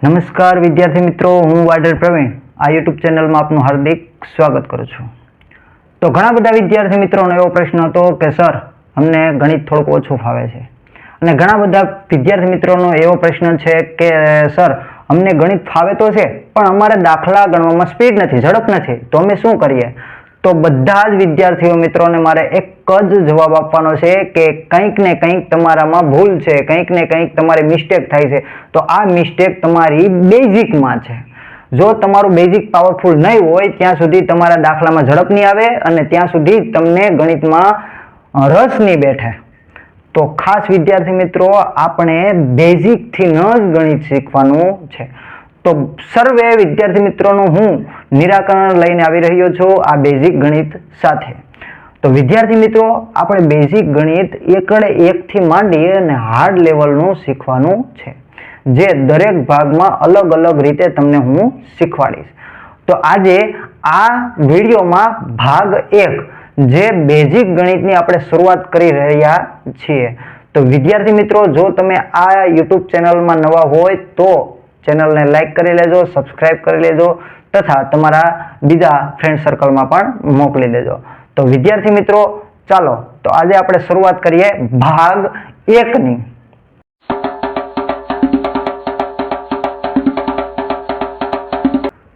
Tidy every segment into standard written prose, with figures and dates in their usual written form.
નમસ્કાર વિદ્યાર્થી મિત્રો, હું વાડર પ્રવીણ આ યુટ્યુબ ચેનલમાં આપનું હાર્દિક સ્વાગત કરું છું। તો ઘણા બધા વિદ્યાર્થી મિત્રોનો એવો પ્રશ્ન હતો કે સર અમને ગણિત થોડુંક ઓછું ફાવે છે, અને ઘણા બધા વિદ્યાર્થી મિત્રોનો એવો પ્રશ્ન છે કે સર અમને ગણિત ફાવે તો છે પણ અમારે દાખલા ગણવામાં સ્પીડ નથી, ઝડપ નથી, તો અમે શું કરીએ? તો બધા જ વિદ્યાર્થીઓ મિત્રોને મારે એક જ જવાબ આપવાનો છે કે કંઈક ને કંઈક તમારામાં ભૂલ છે, કંઈક ને કંઈક તમારી મિસ્ટેક થાય છે। તો આ મિસ્ટેક તમારી બેઝિકમાં છે। જો તમારું બેઝિક પાવરફુલ નહીં હોય ત્યાં સુધી તમારા દાખલામાં ઝડપ નહીં આવે અને ત્યાં સુધી તમને ગણિતમાં રસ નહીં બેઠે। તો ખાસ વિદ્યાર્થી મિત્રો, આપણે બેઝિકથી ન જ ગણિત શીખવાનું છે। તો સર્વે વિદ્યાર્થી મિત્રોનું હું નિરાકરણ લઈને આવી રહ્યો છું આ બેઝિક ગણિત સાથે। તો વિદ્યાર્થી મિત્રો, આપણે બેઝિક ગણિત એકથી માંડી અને હાર્ડ લેવલનું શીખવાનું છે, જે દરેક ભાગમાં અલગ અલગ રીતે તમને હું શીખવાડીશ। તો આજે આ વિડીયોમાં ભાગ 1 જે બેઝિક ગણિતની આપણે શરૂઆત કરી રહ્યા છીએ। તો વિદ્યાર્થી મિત્રો, જો તમે આ યુટ્યુબ ચેનલમાં નવા હોય તો ચેનલને લાઈક કરી લેજો, સબસ્ક્રાઇબ કરી લેજો તથા તમારા બીજા ફ્રેન્ડ સર્કલમાં પણ મોકલી દેજો। તો વિદ્યાર્થી મિત્રો, ચાલો તો આજે આપણે શરૂઆત કરીએ ભાગ 1ની।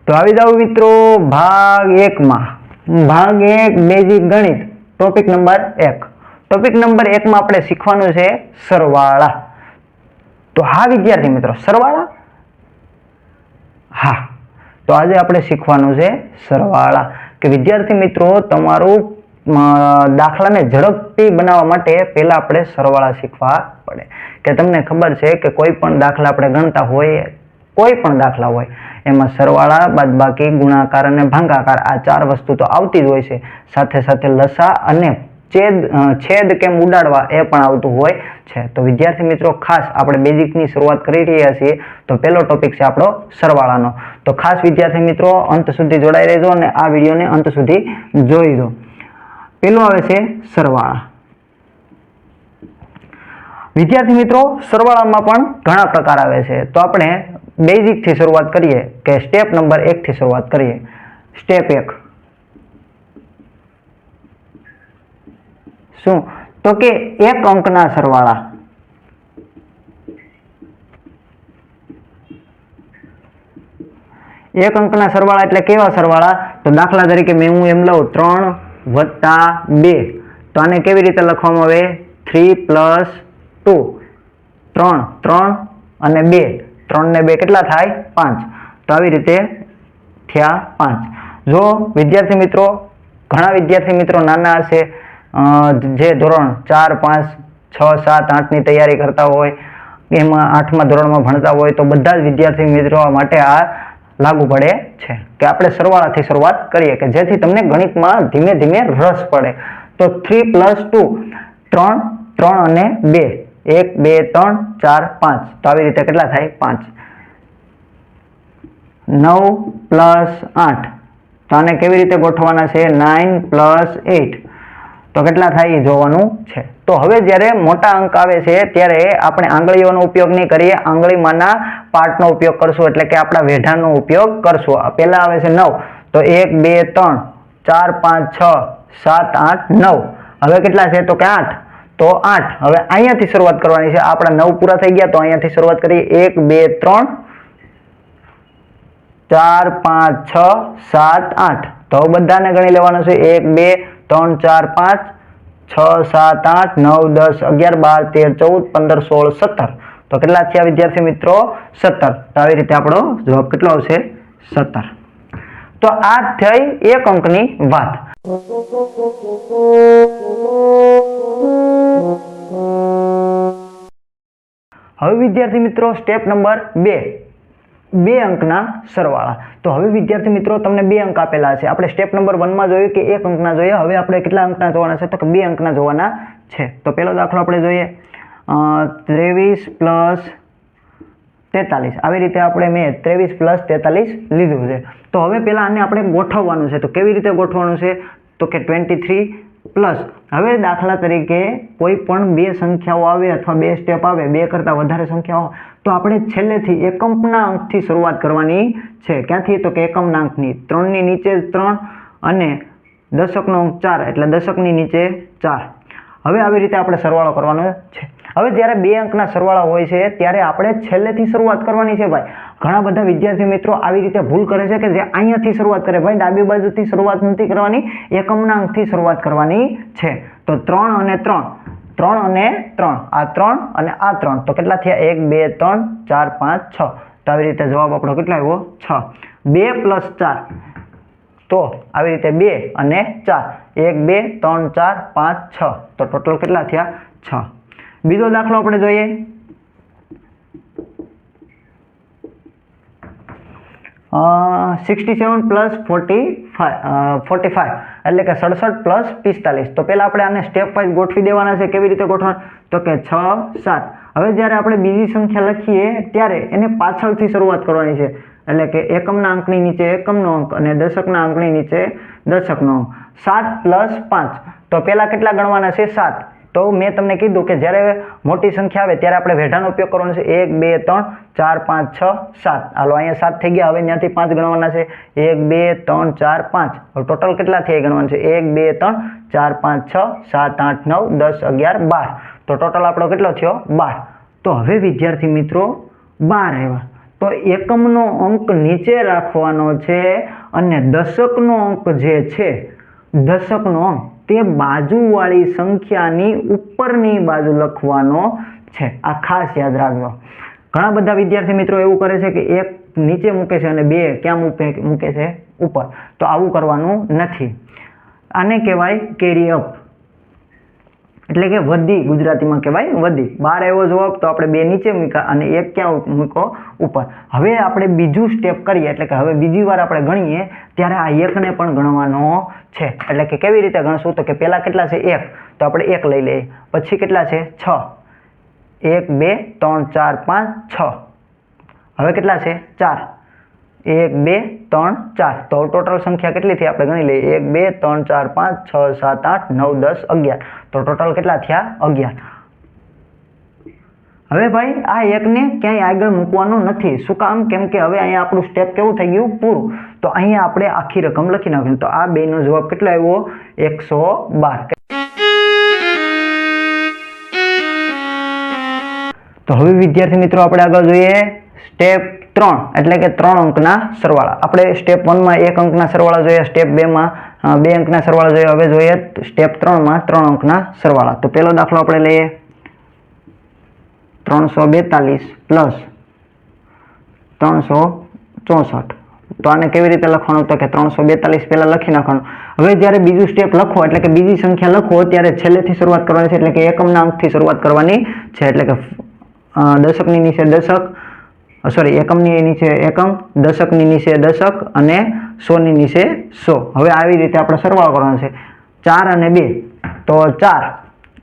તો આવી જાવ મિત્રો ભાગ 1માં। ભાગ 1 બેઝિક ગણિત, ટોપિક નંબર 1। ટોપિક નંબર 1માં આપણે શીખવાનું છે સરવાળા। તો હા વિદ્યાર્થી મિત્રો, સરવાળા, હા, તો આજે આપણે શીખવાનું છે સરવાળા। કે વિદ્યાર્થી મિત્રો, તમારું દાખલાને ઝડપથી બનાવવા માટે પહેલા આપણે સરવાળા શીખવા પડે। કે તમને ખબર છે કે કોઈ પણ દાખલા આપણે ગણતા હોય, કોઈ પણ દાખલા હોય એમાં સરવાળા, બાદબાકી, ગુણાકાર અને ભાગાકાર આ 4 વસ્તુ તો આવતી જ હોય છે। સાથે સાથે લસા અને છેદ કેમ ઉડાડવા એ પણ આવતું હોય છે। તો વિદ્યાર્થી મિત્રો, ખાસ આપણે બેઝિકની શરૂઆત કરી રહ્યા છીએ તો પહેલો ટોપિક છે આપણો સરવાળાનો। તો ખાસ વિદ્યાર્થી મિત્રો, અંત સુધી જોડાઈ રહેજો અને આ વિડીયોને અંત સુધી જોઈ દો। પહેલું આવે છે સરવાળા। વિદ્યાર્થી મિત્રો, સરવાળામાં પણ ઘણા પ્રકાર આવે છે। તો આપણે બેઝિકથી શરૂઆત કરીએ કે સ્ટેપ નંબર 1 થી શરૂઆત કરીએ। સ્ટેપ 1 શું? તો કે એક અંકના સરવાળા। એક અંકના સરવાળા એટલે કેવા સરવાળા? તો દાખલા તરીકે હું એમ લઉં 3 + 2, તો આને કેવી રીતે લખવામાં આવે? 3 + 2, 3 અને 2, 3 ને 2 કેટલા થાય? 5। તો આવી રીતે થયા 5। જો વિદ્યાર્થી મિત્રો, ઘણા વિદ્યાર્થી મિત્રો નાના હશે, જે ધોરણ 4, 5, 6, 7, 8ની તૈયારી કરતા હોય, એમાં 8મા ધોરણમાં ભણતા હોય, તો બધા જ વિદ્યાર્થી મિત્રો માટે આ લાગુ પડે છે કે આપણે સરવાળાથી શરૂઆત કરીએ કે જેથી તમને ગણિતમાં ધીમે ધીમે રસ પડે। તો 3 + 2, 3 અને 2, 1, 2, 3, 4, 5, તો આવી રીતે કેટલા થાય? 5। 9 + 8, તો આને કેવી રીતે ગોઠવવાના છે? 9 + 8, તો કેટલા થાય એ જોવાનું છે। તો હવે જ્યારે મોટા અંક આવે છે ત્યારે આપણે આંગળીઓનો ઉપયોગ નહીં કરીએ, આંગળીમાંના પાર્ટનો ઉપયોગ કરશું, એટલે કે આપણા વેઢાનો ઉપયોગ કરશું। પહેલા આવે છે 9, તો 1, 2, 3, 4, 5, 6, 7, 8, 9, હવે કેટલા છે? તો કે 8, તો 8। હવે અહીંયાથી શરૂઆત કરવાની છે। આપણા 9 પૂરા થઈ ગયા તો અહીંયાથી શરૂઆત કરીએ। 1, 2, 3, 4, 5, 6, 7, 8, તો બધાને ગણી લેવાનું છે। 1, 2, 3, 4, 5, 6, 7, 8, 9, 10, 11, 12, 13, 14, 15, 16, 17, તો કેટલા થયા વિદ્યાર્થી મિત્રો? 17। તો આવી રીતે આપણો જવાબ કેટલો આવશે? 17। તો આ થઈ એક અંકની વાત। હવે વિદ્યાર્થી મિત્રો, સ્ટેપ નંબર 2 અંકના સરવાળા। તો હવે વિદ્યાર્થી મિત્રો, તમને 2 અંક આપેલા છે। આપણે સ્ટેપ નંબર 1માં જોયું કે 1 અંકના જોયા, હવે આપણે કેટલા અંકના જોવાના છે? તો કે 2 અંકના જોવાના છે। તો પહેલો દાખલો આપણે જોઈએ 23 + 43, આવી રીતે આપણે મેં 23 + 43 લીધું છે। તો હવે પહેલા આને આપણે ગોઠવવાનું છે। તો કેવી રીતે ગોઠવવાનું છે? તો કે 23 પ્લસ હવે દાખલા તરીકે કોઈ પણ બે સંખ્યાઓ આવે અથવા બે સ્ટેપ આવે, બે કરતાં વધારે સંખ્યાઓ, તો આપણે છેલ્લેથી એકમના અંકથી શરૂઆત કરવાની છે. ક્યાંથી? તો કે એકમના અંકની. 3ની નીચે 3 અને દશકનો અંક 4 એટલે દશકની નીચે 4. હવે આવી રીતે આપણે સરવાળો કરવાનો છે. હવે જ્યારે બે અંકના સરવાળા હોય છે ત્યારે આપણે છેલ્લેથી શરૂઆત કરવાની છે ભાઈ. ઘણા બધા વિદ્યાર્થી મિત્રો આવી રીતે ભૂલ કરે છે કે જે અહીંયાથી શરૂઆત કરે. ભાઈ ડાબી બાજુથી શરૂઆત નથી કરવાની, એકમના અંકથી શરૂઆત કરવાની છે. તો 3 અને 3, 3 અને 3, આ 3 અને આ 3, તો કેટલા થયા? 1 2 3 4 5 6. તો આવી રીતે જવાબ આપણો કેટલો આવ્યો? 6. 2 + 4, તો આવી રીતે 2 અને 4, 1 2 3 4 5 6, તો ટોટલ કેટલા થયા? 6. બીજો દાખલો આપણે જોઈએ. 67 + 45 એટલે કે 67 + 45. તો પહેલા આપણે આને સ્ટેપ વાઇઝ ગોઠવી દેવાના છે. કેવી રીતે ગોઠવવાના? તો કે 6 7. હવે જ્યારે આપણે બીજી સંખ્યા લખીએ ત્યારે એને પાછળથી શરૂઆત કરવાની છે. એટલે કે એકમના અંકની નીચે એકમનો અંક અને દશકના અંકની નીચે દશકનો અંક. 7 + 5, તો પહેલા કેટલા ગણવાના છે? 7. તો મેં તમને કીધું કે જ્યારે મોટી સંખ્યા આવે ત્યારે આપણે વેઢાનો ઉપયોગ કરવાનો છે. 1 2 3 4 5 6 7. હાલો અહીંયા 7 થઈ ગયા. હવે ત્યાંથી 5 ગણવાના છે. 1 2 3 4 5. હવે ટોટલ કેટલા થયા ગણવાના છે? 1 2 3 4 5 6 7 8 9 10 11 12. તો ટોટલ આપણો કેટલો થયો? 12. તો હવે વિદ્યાર્થી મિત્રો 12 આવ્યા. તો એકમનો અંક નીચે રાખવાનો છે અને દશકનો અંક જે છે, દશકનો અંક તે બાજુવાળી સંખ્યાની ઉપરની બાજુ લખવાનો છે. આ ખાસ યાદ રાખજો. ઘણા બધા વિદ્યાર્થી મિત્રો એવું કરે છે કે એક નીચે મૂકે છે અને બે ક્યાં મૂકે છે? ઉપર. તો આવું કરવાનું નથી. આને કહેવાય કેરી અપ, એટલે કે વધી. ગુજરાતીમાં કહેવાય વધી. 12 એવો જવાબ, તો આપણે 2 નીચે મૂક્યા અને 1 ક્યાં મૂકો? ઉપર. હવે આપણે બીજું સ્ટેપ કરીએ, એટલે કે હવે બીજી વાર આપણે ગણીએ ત્યારે આ 1ને પણ ગણવાનો છે. એટલે કે કેવી રીતે ગણશું? તો કે પહેલા કેટલા છે? 1, તો આપણે 1 લઈ લઈએ. પછી કેટલા છે? 6. 1 2 3 4 5 6. હવે કેટલા છે? 4. 1 2 3 4. તો ટોટલ સંખ્યા કેટલી થઈ? આપણે ગણી લઈએ. 1 2 3 4 5 6 7 8 9 10 11. તો ટોટલ કેટલા થયા? 11. હવે ભાઈ આ 1ને ક્યાંય આગળ મૂકવાનું નથી. શું કામ? કેમ કે હવે અહીંયા આપણું સ્ટેપ કેવું થઈ ગયું? પૂરું. તો અહીંયા આપણે આખી રકમ લખી નાખીએ. તો આ બેનો જવાબ કેટલો આવ્યો? 112. તો હવે વિદ્યાર્થી મિત્રો આપણે આગળ જોઈએ સ્ટેપ 3, એટલે કે 3 અંકના સરવાળા. આપણે સ્ટેપ 1માં 1 અંકના સરવાળા જોયા, સ્ટેપ 2માં 2 અંકના સરવાળા જોયા. હવે જોઈએ સ્ટેપ 3માં 3 અંકના સરવાળા. તો પહેલો દાખલો આપણે લઈએ. 342 + 364. તો આને કેવી રીતે લખવાનું? તો કે 342 પહેલા લખી નાખવાનું. હવે જ્યારે બીજું સ્ટેપ લખો, એટલે કે બીજી સંખ્યા લખો, ત્યારે છેલ્લેથી શરૂઆત કરવાની છે. એટલે કે એકમના અંકથી શરૂઆત કરવાની છે. એટલે કે દશકની નીચે દશક, સોરી, એકમની નીચે એકમ, દશકની નીચે દશક અને 100ની નીચે 100. હવે આવી રીતે આપણે સરવાળો કરવાનો છે. 4 અને 2, તો 4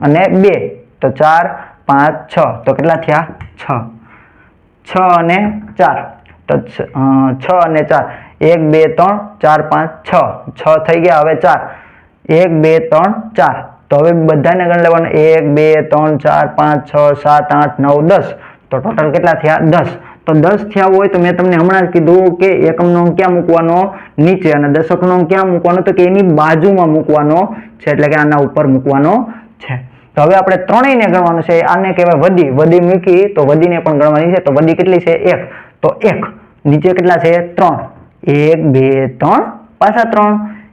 અને 2, તો 4 5 6. તો કેટલા થયા? 6. 6 અને 4, તો 6 અને 4, 1 2 3 4 5 6. 6 થઈ ગયા. હવે 4, 1 2 3 4. તો હવે બધાને ગણ લેવાનું. 1 2 3 4 5 6 7 8 9 10. તો ટોટલ કેટલા થયા? 10. તો 10 થયા હોય તો મેં તમને હમણાં જ કીધું કે એકમનો અંક ક્યાં મૂકવાનો? નીચે. અને દશકનો અંક ક્યાં મૂકવાનો? તો કે એની બાજુમાં મૂકવાનો છે. એટલે કે આના ઉપર મૂકવાનો છે. તો હવે આપણે ત્રણેયને ગણવાનું છે. આને કહેવાય વધી. વધી મૂકી તો વધીને પણ ગણવાની છે. તો વધી કેટલી છે? 1. તો 1. નીચે કેટલા છે? 3. 1 2 3, પાછા 3.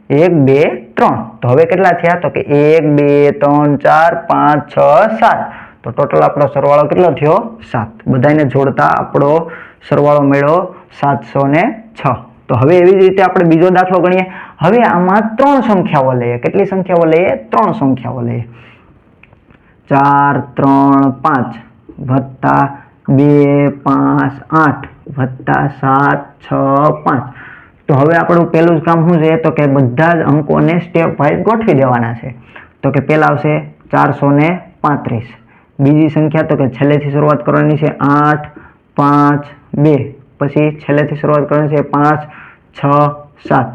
1 2 3. તો હવે કેટલા થયા? તો કે 1 2 3 4 5 6 7. તો ટોટલ આપણો સરવાળો કેટલો થયો? 7. બધાને જોડતા આપણો સરવાળો મળ્યો 706. તો હવે એવી જ રીતે આપણે બીજો દાખલો ગણીએ. હવે આમાં 3 સંખ્યાઓ લઈએ. કેટલી સંખ્યાઓ લઈએ? 3 સંખ્યાઓ લઈએ. 4 3 5 વત્તા 2 5 8 વત્તા 7 6 5. તો હવે આપણું પહેલું જ કામ શું છે? તો કે બધા જ અંકોને સ્ટેપ વાઇઝ ગોઠવી દેવાના છે. તો કે પહેલા આવશે 435. બીજી સંખ્યા તો કે છેલ્લેથી શરૂઆત કરવાની છે. 8 5 2. પછી છેલ્લેથી શરૂઆત કરવાની છે. 5 6 7.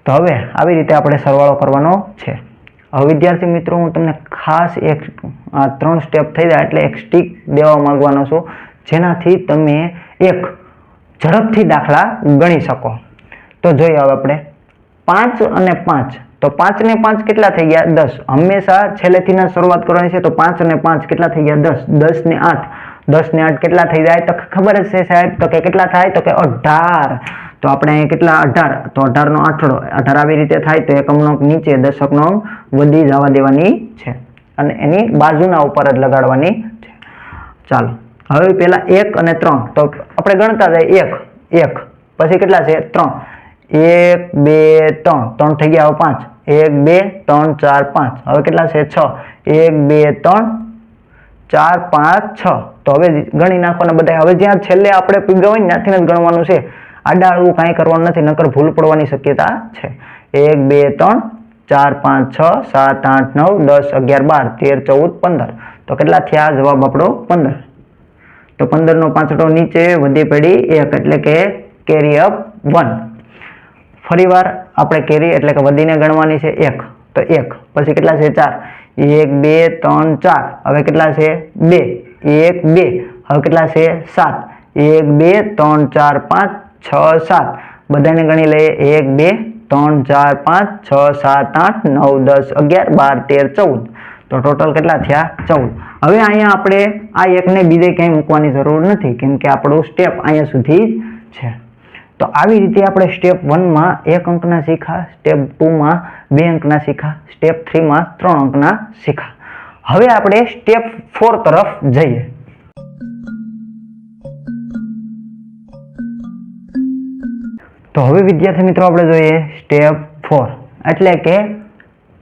તો હવે આવી રીતે આપણે સરવાળો કરવાનો છે. હવે વિદ્યાર્થી મિત્રો હું તમને ખાસ એક 3 સ્ટેપ થઈ જાય એટલે એક સ્ટીક દેવા માંગવાનો છું, જેનાથી તમે એક ઝડપથી દાખલા ગણી શકો. તો જોઈએ હવે આપણે 5 અને 5. તો 5 ને 5 કેટલા થઈ ગયા? 10. હંમેશા છેલ્લેથી શરૂઆત કરવાની છે. તો 5 અને 5 કેટલા થઈ ગયા? 10. 10 ને 8. 10 ને 8 કેટલા થઈ જાય? તો ખબર જ છે સાહેબ. તો કે કેટલા થાય? તો કે 18. તો આપણે અહીંયા કેટલા? 18. તો 18 નો આઠડો 18 આવી રીતે થાય. તો એકમનો અંક નીચે, દશકનો અંક વધી જવા દેવાની છે અને એની બાજુના ઉપર જ લગાડવાની છે. ચાલો હવે પેલા 1 અને 3. તો આપણે ગણતા જાય 1 1 પછી કેટલા છે? 3. 1 2 3. 3 થઈ ગયા. હવે 5. 1 2 3 4 5. હવે કેટલા છે? 6. 1 2 3 4 5 6. તો હવે ગણી નાખવાના બધા. હવે જ્યાં છેલ્લે આપણે પીગા હોય ને ત્યાંથી જ ગણવાનું છે. આડાળવું કાંઈ કરવાનું નથી, નકર ભૂલ પડવાની શક્યતા છે. 1 2 3 4 5 6 7 8 9 10 11 12 13 14 15. તો કેટલા થયા? જવાબ આપણો 15. તો 15 નો પાંચડો નીચે, વધી પડી 1 એટલે કે કેરી અપ 1. ફરીવાર આપણે કેરી એટલે કે વધીને ગણવાની છે 1. તો 1 પછી કેટલા છે? 4. 1 2 3 4. હવે કેટલા છે? 2. 1 2. હવે કેટલા છે? 7. 1 2 3 4 5 6 7. બધાને ગણી લઈએ. 1 2 3 4 5 6 7 8 9 10 11 12 13 14. તો ટોટલ કેટલા થયા? 14. હવે અહીંયા આપણે આ એકને બીજે ક્યાંય મૂકવાની જરૂર નથી, કેમ કે આપણું સ્ટેપ અહીંયા સુધી જ છે. તો આવી રીતે આપણે સ્ટેપ 1 માં 1 અંકના શીખા, સ્ટેપ 2 માં 2 અંકના શીખા, સ્ટેપ 3 માં 3 અંકના શીખા. હવે આપણે સ્ટેપ 4 તરફ જઈએ. તો હવે વિદ્યાર્થી મિત્રો આપણે જોઈએ સ્ટેપ 4 એટલે કે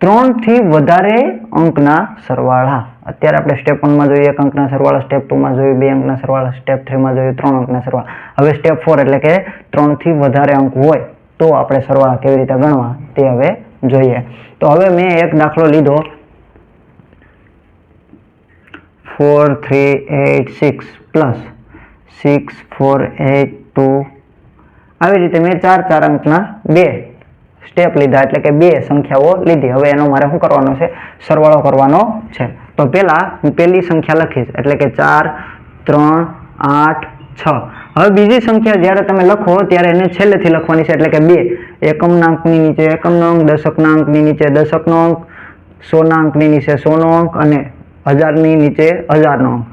3 થી વધારે અંકના સરવાળા. અત્યારે આપણે સ્ટેપ 1 માં જોઈએ 1 અંકના સરવાળા, સ્ટેપ 2 માં જોયું 2 અંકના સરવાળા, સ્ટેપ 3 માં જોયું 3 અંકના સરવાળા. હવે સ્ટેપ 4 એટલે કે 3 થી વધારે અંક હોય તો આપણે સરવાળા કેવી રીતે ગણવા તે હવે જોઈએ. તો હવે મેં એક દાખલો લીધો 4 3 8 6 પ્લસ 6 4 8 2. આવી રીતે મેં 4 અંકના 2 સ્ટેપ લીધા એટલે કે 2 સંખ્યાઓ લીધી. હવે એનો મારે શું કરવાનો છે? સરવાળો કરવાનો છે. તો પહેલા હું પહેલી સંખ્યા લખીશ એટલે કે 4 3 8 6. હવે બીજી સંખ્યા જ્યારે તમે લખો ત્યારે એને છેલ્લેથી લખવાની છે એટલે કે 2. એકમના અંકની નીચે એકમનો અંક, દશકના અંકની નીચે દશકનો અંક, 100ના અંકની નીચે 100નો અંક અને 1000ની નીચે 1000નો અંક.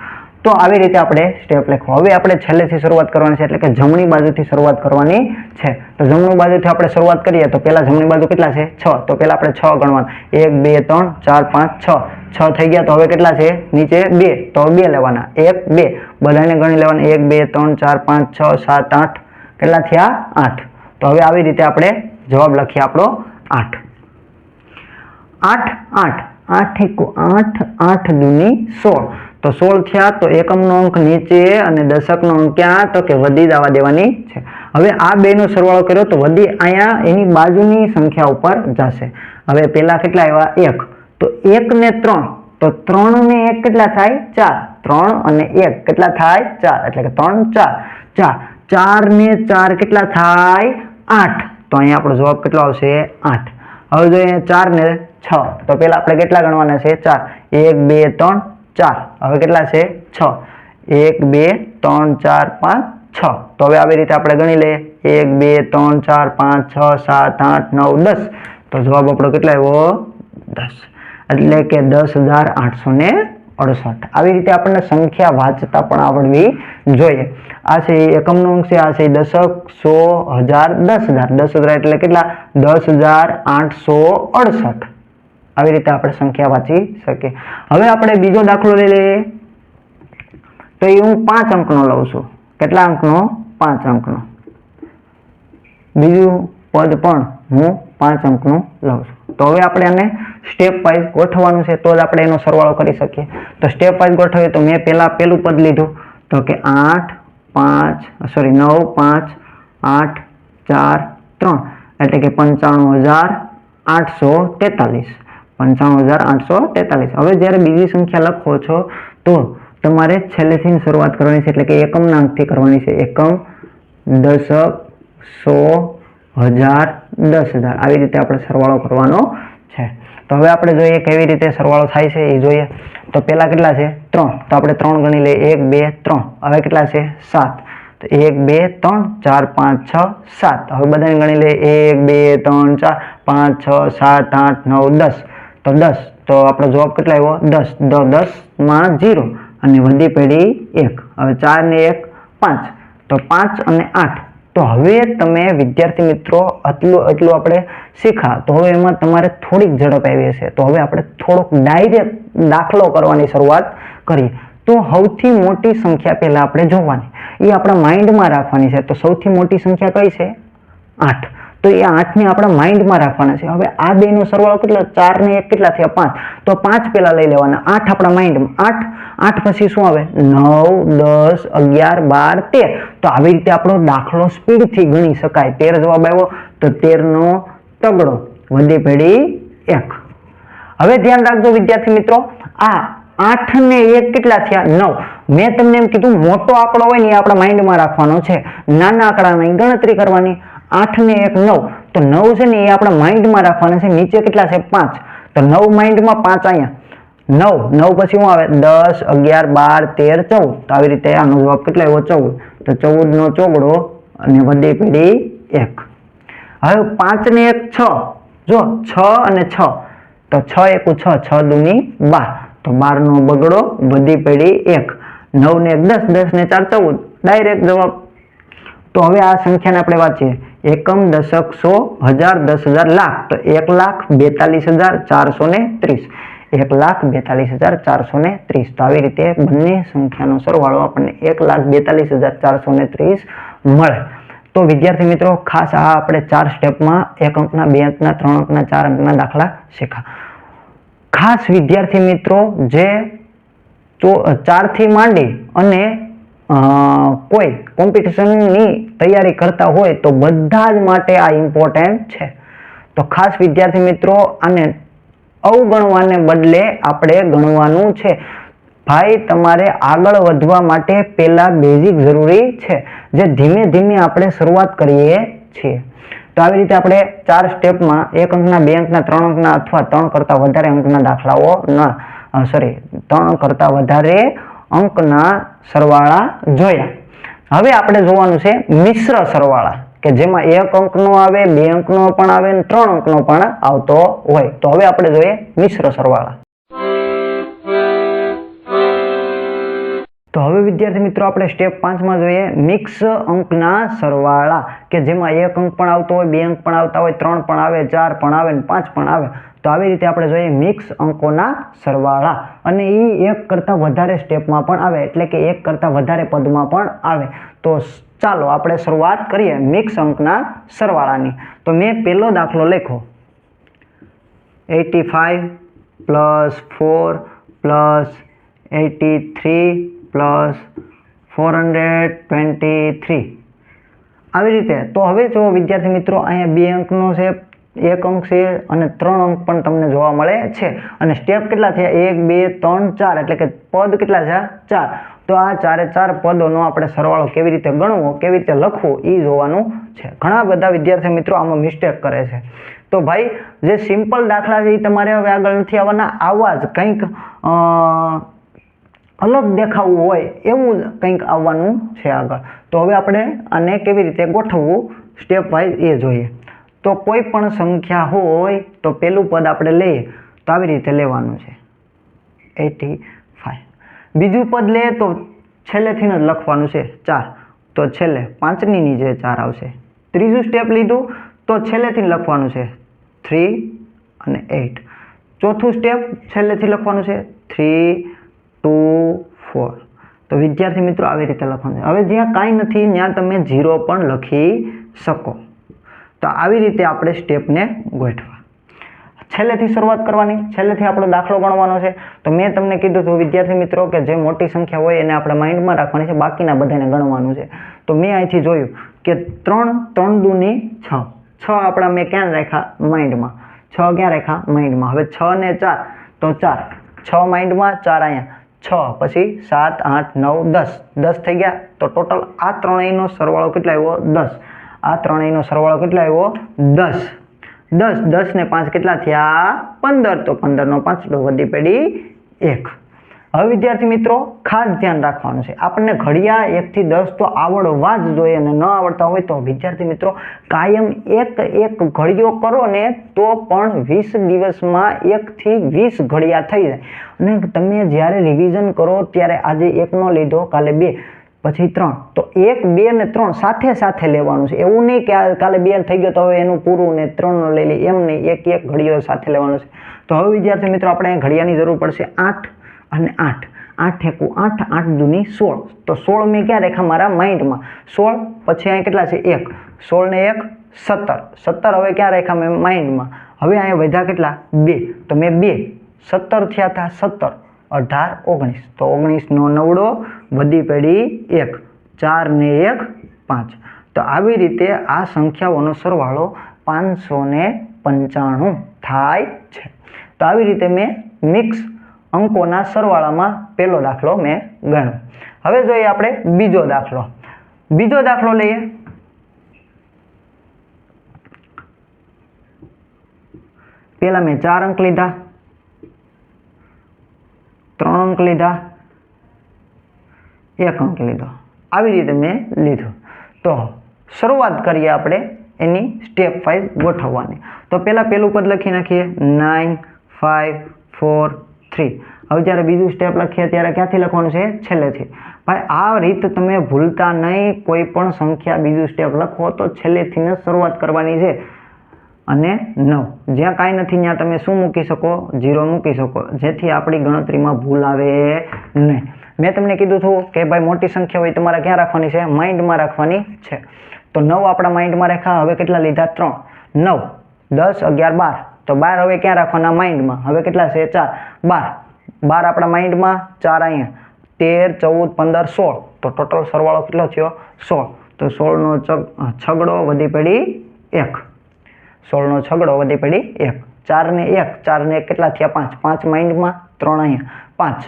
તો આવી રીતે આપણે સ્ટેપ લખો. હવે આપણે છેલ્લેથી શરૂઆત કરવાની છે એટલે કે જમણી બાજુથી શરૂઆત કરવાની છે. તો જમણી બાજુથી આપણે શરૂઆત કરીએ તો પહેલા જમણી બાજુ કેટલા છે? 6. તો પહેલા આપણે 6 ગણવાના. 1 2 3 4 5 6. 6 થઈ ગયા. તો હવે કેટલા છે? નીચે 2. તો 2 લેવાના. 1 2 બધાને ગણી લેવાના. 1 2 3 4 5 6 7 8. કેટલા થયા? 8. તો હવે આવી રીતે આપણે જવાબ લખીએ આપણો 8. 8 8 8 8 8 દૂની 16. તો 16 થયા. તો એકમનો અંક નીચે અને દશકનો અંક ક્યાં? તો કે વધી જવા દેવાની છે. હવે આ બેનો સરવાળો કર્યો તો વધી અહીંયા એની બાજુની સંખ્યા ઉપર જશે. હવે પેલા કેટલા આવ્યા? 1. તો 1 ને 3. તો 3 ને 1 કેટલા થાય? 4. 3 અને 1 કેટલા થાય? 4. એટલે કે 3 4 4 4 ને 4 કેટલા થાય? 8. તો અહીંયા આપણો જવાબ કેટલો આવશે? 8. હવે જોઈએ 4 ને 6. તો પેલા આપણે કેટલા ગણવાના છે? 4. 1 2 3 4. હવે કેટલા છે? 6. 1 2 3 4 5 6. તો હવે આવી રીતે આપણે ગણી લઈએ. 1 2 3 4 5 6 7 8 9 10. તો જવાબ આપણો કેટલો આવ્યો? 10. એટલે કે 10,868. આવી રીતે આપણને સંખ્યા વાંચતા પણ આવડવી જોઈએ. આ છે એકમનો અંક છે, આ છે દશક, 100 1000 10,000 10,000 એટલે કેટલા? 10,868. આવી રીતે આપણે સંખ્યા વાંચી શકીએ. હવે આપણે બીજો દાખલો લઈ લઈએ. તો એ હું 5 અંકનો લઉં છું. કેટલા અંકનો? 5 અંકનો. બીજું પદ પણ હું 5 અંકનું લઉં છું. તો હવે આપણે આને સ્ટેપ વાઇઝ ગોઠવવાનું છે તો જ આપણે એનો સરવાળો કરી શકીએ. તો સ્ટેપ વાઇઝ ગોઠવીએ તો મેં પેલું પદ લીધું તો કે 9 5 8 4 3 એટલે કે 95,843. 95,843. હવે જ્યારે બીજી સંખ્યા લખો છો તો તમારે છેલ્લેથી શરૂઆત કરવાની છે એટલે કે એકમના અંકથી કરવાની છે. એકમ, દશક, 100, 1000, 10,000 આવી રીતે આપણે સરવાળો કરવાનો છે. તો હવે આપણે જોઈએ કેવી રીતે સરવાળો થાય છે એ જોઈએ. તો પહેલા કેટલા છે 3, તો આપણે 3 ગણી લઈએ 1 2 3. હવે કેટલા છે 7, તો 1 2 3 4 5 6 7. હવે બધાને ગણી લઈએ 1 2 3 4 5 6 7 8 9 10. તો 10, તો આપણો જવાબ કેટલો આવ્યો 10. તો 10 માં 0 અને વધી પડી 1. હવે 4 ને 1 5, તો 5 અને 8. તો હવે તમે વિદ્યાર્થી મિત્રો એટલું આપણે શીખા, તો હવે એમાં તમારે થોડીક ઝડપ આવી હશે. તો હવે આપણે થોડોક ડાયરેક્ટ દાખલો કરવાની શરૂઆત કરીએ. તો સૌથી મોટી સંખ્યા પહેલા આપણે જોવાની, એ આપણા માઇન્ડમાં રાખવાની છે. તો સૌથી મોટી સંખ્યા કઈ છે 8. તો એ 8 ને આપણા માઇન્ડમાં રાખવાના છે. હવે આ બેનો સરવાળો કેટલો 4 ને 1 કેટલા થયા 5. તો 5 પહેલા લઈ લેવાના, 8 આપણા માઇન્ડમાં. 8 પછી શું આવે 9 10 11 12 13. તો આવી રીતે આપણો દાખલો સ્પીડથી ગણી શકાય. 13 જવાબ આવ્યો, તો 13 નો તગડો વધી પડી 1. હવે ધ્યાન રાખજો વિદ્યાર્થી મિત્રો, આ 8 ને 1 કેટલા થયા 9. મેં તમને એમ કીધું મોટો આંકડો હોય ને એ આપણા માઇન્ડમાં રાખવાનો છે, નાના આંકડાની ગણતરી કરવાની. 8 ને 1 9, તો 9 છે ને એ આપણા માઇન્ડમાં રાખવાના છે. નીચે કેટલા છે 5, તો 9 માઇન્ડમાં 5 અહીંયા 9 પછી શું આવે 10 11 12 13 14. તો આવી રીતે આનો જવાબ કેટલો આવ્યો 14. તો 14 નો ચોગડો અને વધી પડી 1. હવે 5 ને 1 6, જો 6 અને 6, તો 6 1 6, 6 દૂની 12. તો 12 નો બગડો વધી પડી 1. 9 ને 1 10, 10 ને 4 14, ડાયરેક્ટ જવાબ. તો હવે આ સંખ્યાને આપણે વાંચીએ, એકમ દશક 100 1000 10,000 લાખ. તો 1,42,430. 1,42,430. તો આવી રીતે બંને સંખ્યાનો સરવાળો આપણને 1,42,430 મળે. તો વિદ્યાર્થી મિત્રો ખાસ આ આપણે 4 સ્ટેપમાં 1 અંકના 2 અંકના 3 અંકના 4 અંકના દાખલા શીખા. ખાસ વિદ્યાર્થી મિત્રો જે 4 થી માંડી અને કોઈ કોમ્પિટિશનની તૈયારી કરતા હોય તો બધા જ માટે આ ઇમ્પોર્ટન્ટ છે. તો ખાસ વિદ્યાર્થી મિત્રો આને અવગણવાને બદલે આપણે ગણવાનું છે. ભાઈ તમારે આગળ વધવા માટે પહેલા બેઝિક જરૂરી છે, જે ધીમે ધીમે આપણે શરૂઆત કરીએ છીએ. તો આવી રીતે આપણે 4 સ્ટેપમાં 1 અંકના 2 અંકના 3 અંકના અથવા 3 કરતા વધારે અંકના દાખલાઓ 3 કરતા વધારે અંકના સરવાળા જોયા. હવે આપણે જોવાનું છે મિશ્ર સરવાળા, કે જેમાં 1 અંકનો આવે 2 અંકનો પણ આવે અને 3 અંકનો પણ આવતો હોય. તો હવે આપણે જોઈએ મિશ્ર સરવાળા. તો હવે વિદ્યાર્થી મિત્રો આપણે સ્ટેપ 5 માં જોઈએ મિક્સ અંકના સરવાળા, કે જેમાં 1 અંક પણ આવતો હોય 2 અંક પણ આવતા હોય 3 પણ આવે 4 પણ આવે 5 પણ આવે. તો આવી રીતે આપણે જોઈએ મિક્સ અંકોના સરવાળા, અને એ 1 કરતા વધારે સ્ટેપમાં પણ આવે, એટલે કે 1 કરતા વધારે પદમાં પણ આવે. તો ચાલો આપણે શરૂઆત કરીએ મિક્સ અંકના સરવાળાની. તો મેં પહેલો દાખલો લખ્યો 85 + 4 + 83 + 423 આવી રીતે. તો હવે જો વિદ્યાર્થી મિત્રો અહીંયા 2 અંકનો છે, 1 અંક છે અને 3 અંક પણ તમને જોવા મળે છે. અને સ્ટેપ કેટલા થયા 1 2 3 4, એટલે કે પદ કેટલા છે 4. તો આ 4 પદોનો આપણે સરવાળો કેવી રીતે ગણવો, કેવી રીતે લખવું એ જોવાનું છે. ઘણા બધા વિદ્યાર્થી મિત્રો આમાં મિસ્ટેક કરે છે. તો ભાઈ જે સિમ્પલ દાખલા છે એ તમારે હવે આગળ નથી આવવાના. આવા જ કંઈક અલગ દેખાવું હોય એવું કંઈક આવવાનું છે આગળ. તો હવે આપણે આને કેવી રીતે ગોઠવવું સ્ટેપ વાઇઝ એ જોઈએ. તો કોઈ પણ સંખ્યા હોય તો પહેલું પદ આપણે લઈએ તો આવી રીતે લેવાનું છે 85. બીજું પદ લઈએ તો છેલ્લેથી જ લખવાનું છે 4, તો છેલ્લે 5 ની નીચે 4 આવશે. ત્રીજું સ્ટેપ લીધું તો છેલ્લેથી લખવાનું છે 3 અને 8. ચોથું સ્ટેપ છેલ્લેથી લખવાનું છે 3 2 4. તો વિદ્યાર્થી મિત્રો આવી રીતે લખવાનું છે. હવે જ્યાં કાંઈ નથી ત્યાં તમે 0 પણ લખી શકો. તો આવી રીતે આપણે સ્ટેપને ગોઠવા. છેલ્લેથી શરૂઆત કરવાની, છેલ્લેથી આપણો દાખલો ગણવાનો છે. તો મેં તમને કીધું હતું વિદ્યાર્થી મિત્રો કે જે મોટી સંખ્યા હોય એને આપણે માઇન્ડમાં રાખવાની છે, બાકીના બધાને ગણવાનું છે. તો મેં અહીંથી જોયું કે 3 દૂની 6. 6 આપણા મેં ક્યાં રાખ્યા માઇન્ડમાં, 6 ક્યાં રાખ્યા માઇન્ડમાં. હવે 6 ને 4, તો 4, 6 માઇન્ડમાં 4 અહીંયા 6, પછી 7 8 9 10 થઈ ગયા. તો ટોટલ આ ત્રણેયનો સરવાળો કેટલો આવ્યો 10. આ ત્રણેયનો સરવાળો કેટલો આવ્યો? 10. 10 10 ને 5 કેટલા થયા? 15. તો 15 નો 5 વધી પડી 1. હવે વિદ્યાર્થી મિત્રો ખાસ ધ્યાન રાખવાનું છે, આપણને ઘડિયા 1 થી 10 તો આવડવા જ જોઈએ, અને ન આવડતા હોય તો વિદ્યાર્થી મિત્રો કાયમ એક ઘડિયો કરો ને તો પણ 20 દિવસમાં 1 થી 20 ઘડિયા થઈ જાય. અને તમે જ્યારે રિવિઝન કરો ત્યારે આજે 1 નો લીધો, કાલે 2, પછી 3, તો 1, 2 ને 3 સાથે સાથે લેવાનું છે. એવું નહીં કે કાલે 2 થઈ ગયો તો હવે એનું પૂરું ને 3 નો લઈ લે, એમ નહીં, એક ઘડિયો સાથે લેવાનો છે. તો હવે વિદ્યાર્થી મિત્રો આપણે ઘડિયાની જરૂર પડશે 8 અને 8. 8 એકુ 8, 8 દૂની 16. તો 16 મેં ક્યાં રેખા? મારા માઇન્ડમાં 16, પછી અહીં કેટલા છે? 1. 16 ને 1 17. 17 હવે ક્યાં રેખા? મેં માઇન્ડમાં. હવે અહીંયા વધ્યા કેટલા? 2. તો મેં 2, 17 થયા હતા 17, 18, 19. તો 19 નો 9 વધી પડી 1. 4 ને 1 5. તો આવી રીતે આ સંખ્યાઓનો સરવાળો 595 થાય છે. તો આવી રીતે મેં મિક્સ અંકોના સરવાળામાં પહેલો દાખલો મેં ગણ્યો. હવે જોઈએ આપણે બીજો દાખલો. બીજો દાખલો લઈએ. પહેલા મેં 4 અંક લીધા, 3 અંક લીધા, 1 અંક લીધો. આવી રીતે મેં લીધું. તો શરૂઆત કરીએ આપણે એની સ્ટેપ વાઇઝ ગોઠવવાની. તો પહેલા પહેલું પદ લખી નાખીએ 9 5 4 3. હવે જ્યારે બીજું સ્ટેપ લખીએ ત્યારે ક્યાંથી લખવાનું છે? છેલ્લેથી. ભાઈ આ રીત તમે ભૂલતા નહીં. કોઈ પણ સંખ્યા બીજું સ્ટેપ લખો તો છેલ્લેથી જ શરૂઆત કરવાની છે. અને 9 જ્યાં કાંઈ નથી ત્યાં તમે શું મૂકી શકો? 0 મૂકી શકો, જેથી આપણી ગણતરીમાં ભૂલ આવે નહીં. મેં તમને કીધું હતું કે ભાઈ મોટી સંખ્યા હોય તમારે ક્યાં રાખવાની છે? માઇન્ડમાં રાખવાની છે. તો 9 આપણા માઇન્ડમાં રાખ્યા. હવે કેટલા લીધા? 3. 9 10 11 12. તો 12 હવે ક્યાં રાખવાના? માઇન્ડમાં. હવે કેટલા છે? 4. 12 આપણા માઇન્ડમાં, 4 અહીંયા, 13 14 15 16. તો ટોટલ સરવાળો કેટલો થયો? 16. તો 16 નો છગડો વધી પડી 1. 16 નો છગડો વધી પડી 1. 4 ને 1 કેટલા થયા? 5. 5 માઇન્ડમાં, 3 અહીંયા, 5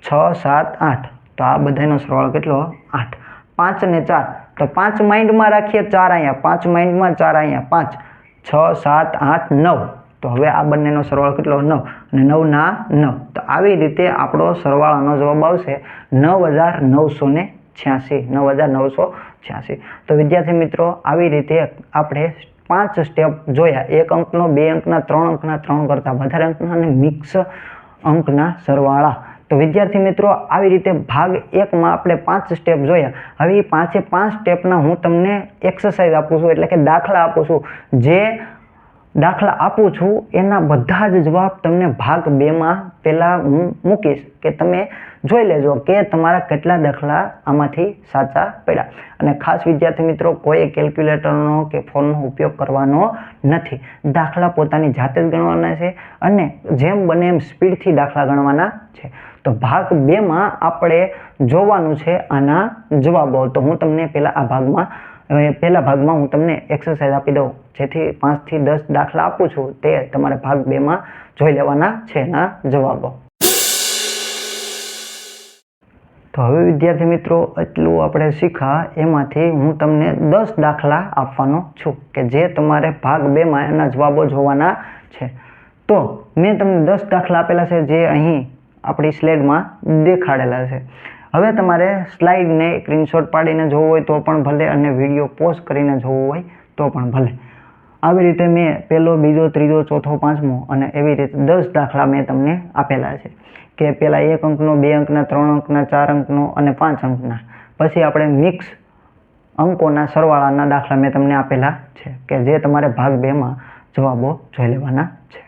6 7 8. તો આ બધાનો સરવાળો કેટલો? 8. 5 ને 4 તો 5 માઇન્ડમાં રાખીએ, 4 અહીંયા, 5 માઇન્ડમાં, 4 અહીંયા, 5 6 7 8 9. તો હવે આ બંનેનો સરવાળો કેટલો? 9. અને 9 ના 9. તો આવી રીતે આપણો સરવાળાનો જવાબ આવશે 9986. 9986. તો વિદ્યાર્થી મિત્રો આવી રીતે આપણે 5 સ્ટેપ જોયા. 1 અંકનો, 2 અંકના, 3 અંકના, 3 કરતાં વધારે અંકના અને મિક્સ અંકના સરવાળા. તો વિદ્યાર્થી મિત્રો આવી રીતે ભાગ 1માં આપણે 5 સ્ટેપ જોયા. હવે એ 5 સ્ટેપના હું તમને એક્સરસાઇઝ આપું છું, એટલે કે દાખલા આપું છું. જે દાખલા આપું છું એના બધા જ જવાબ તમને ભાગ 2માં પહેલાં હું મૂકીશ, કે તમે જોઈ લેજો કે તમારા કેટલા દાખલા આમાંથી સાચા પડ્યા. અને ખાસ વિદ્યાર્થી મિત્રો કોઈ કેલ્ક્યુલેટરનો કે ફોનનો ઉપયોગ કરવાનો નથી. દાખલા પોતાની જાતે જ ગણવાના છે અને જેમ બને એમ સ્પીડથી દાખલા ગણવાના છે. તો ભાગ 2માં આપણે જોવાનું છે આના જવાબો. તો હું તમને પહેલા ભાગમાં હું તમને એક્સરસાઇઝ આપી દઉં, જેથી 5 થી 10 દાખલા આપું છું તે તમારે ભાગ 2માં જોઈ લેવાના છે એના જવાબો. તો હવે વિદ્યાર્થી મિત્રો એટલું આપણે શીખ્યા, એમાંથી હું તમને 10 દાખલા આપવાનો છું કે જે તમારે ભાગ 2માં એના જવાબો જોવાના છે. તો મેં તમને 10 દાખલા આપેલા છે જે અહીં આપણી સ્લાઇડમાં દેખાડેલા છે. હવે તમારે સ્લાઇડને સ્ક્રીનશોટ પાડીને જોવું હોય તો પણ ભલે, અને વિડીયો પોઝ કરીને જોવું હોય તો પણ ભલે. આવી રીતે મેં પહેલો, બીજો, ત્રીજો, ચોથો, પાંચમો અને એવી રીતે 10 દાખલા મેં તમને આપેલા છે. કે પહેલા 1 અંકનો, 2 અંકના, 3 અંકના, 4 અંકનો અને 5 અંકના. પછી આપણે મિક્સ અંકોના સરવાળાના દાખલા મેં તમને આપેલા છે કે જે તમારે ભાગ 2માં જવાબો જોઈ લેવાના છે.